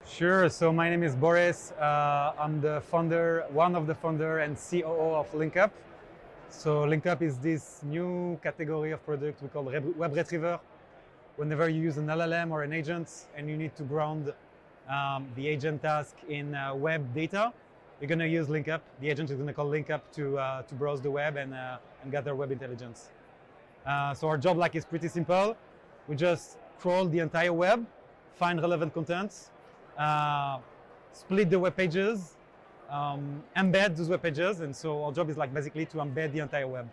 Sure. So my name is Boris. I'm the founder, one of the founder and COO of LinkUp. So LinkUp is this new category of product we call web retriever. Whenever you use an LLM or an agent and you need to ground the agent task in web data, you're going to use LinkUp. The agent is going to call LinkUp to browse the web and gather web intelligence. So our job is pretty simple. We just crawl the entire web, find relevant content, split the web pages, embed those web pages, and so our job is basically to embed the entire web.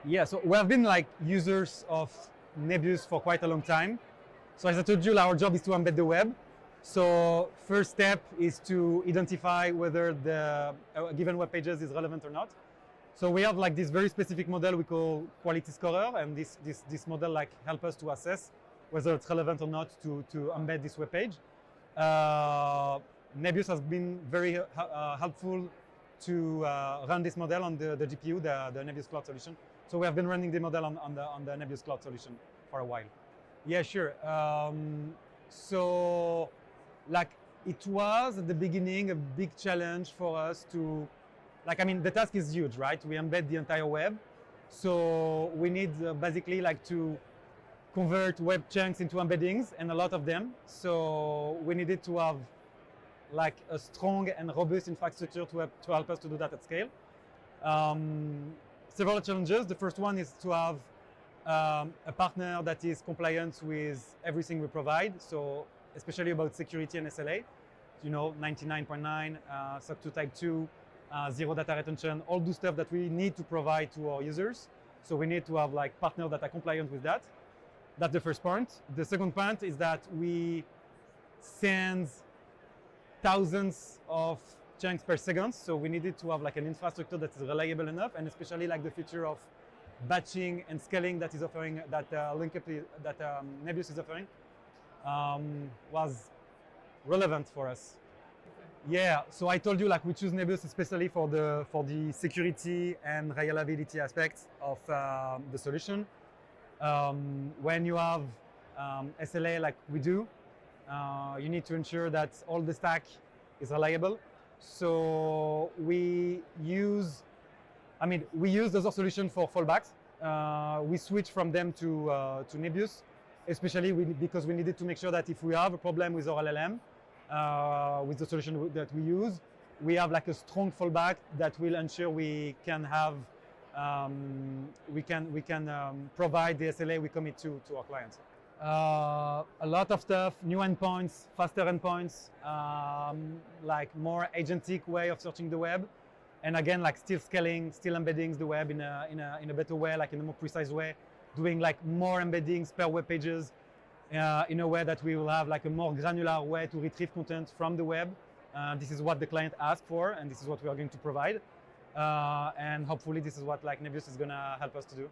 Yeah, so we have been users of Nebius for quite a long time. So as I told you, our job is to embed the web. So first step is to identify whether the given web pages is relevant or not. So we have this very specific model we call quality scorer, and this model help us to assess whether it's relevant or not to embed this web page. Nebius has been very helpful to run this model on the GPU, the Nebius Cloud solution. So we have been running the model on the Nebius Cloud solution for a while. Yeah, sure. So it was at the beginning a big challenge for us to, the task is huge, right? We embed the entire web. So we need basically to convert web chunks into embeddings, and a lot of them. So we needed to have a strong and robust infrastructure to help us to do that at scale. Several challenges. The first one is to have a partner that is compliant with everything we provide. So especially about security and SLA, 99.9, SOC 2 Type 2, zero data retention, all the stuff that we need to provide to our users. So we need to have partners that are compliant with that. That's the first point. The second point is that we send thousands of chunks per second. So we needed to have an infrastructure that is reliable enough, and especially the feature of batching and scaling that is offering, that Nebius is offering, was relevant for us. Yeah, so I told you we choose Nebius especially for the security and reliability aspects of the solution. When you have SLA like we do, you need to ensure that all the stack is reliable. So we use other solutions for fallbacks. We switch from them to Nebius, especially because we needed to make sure that if we have a problem with our LLM, with the solution that we use, we have a strong fallback that will ensure we can have provide the SLA we commit to our clients. A lot of stuff, new endpoints, faster endpoints, more agentic way of searching the web, and again still scaling, still embedding the web in a better way, in a more precise way, doing more embeddings per web pages, in a way that we will have a more granular way to retrieve content from the web. This is what the client asked for, and this is what we are going to provide. And hopefully this is what Nebius is going to help us to do.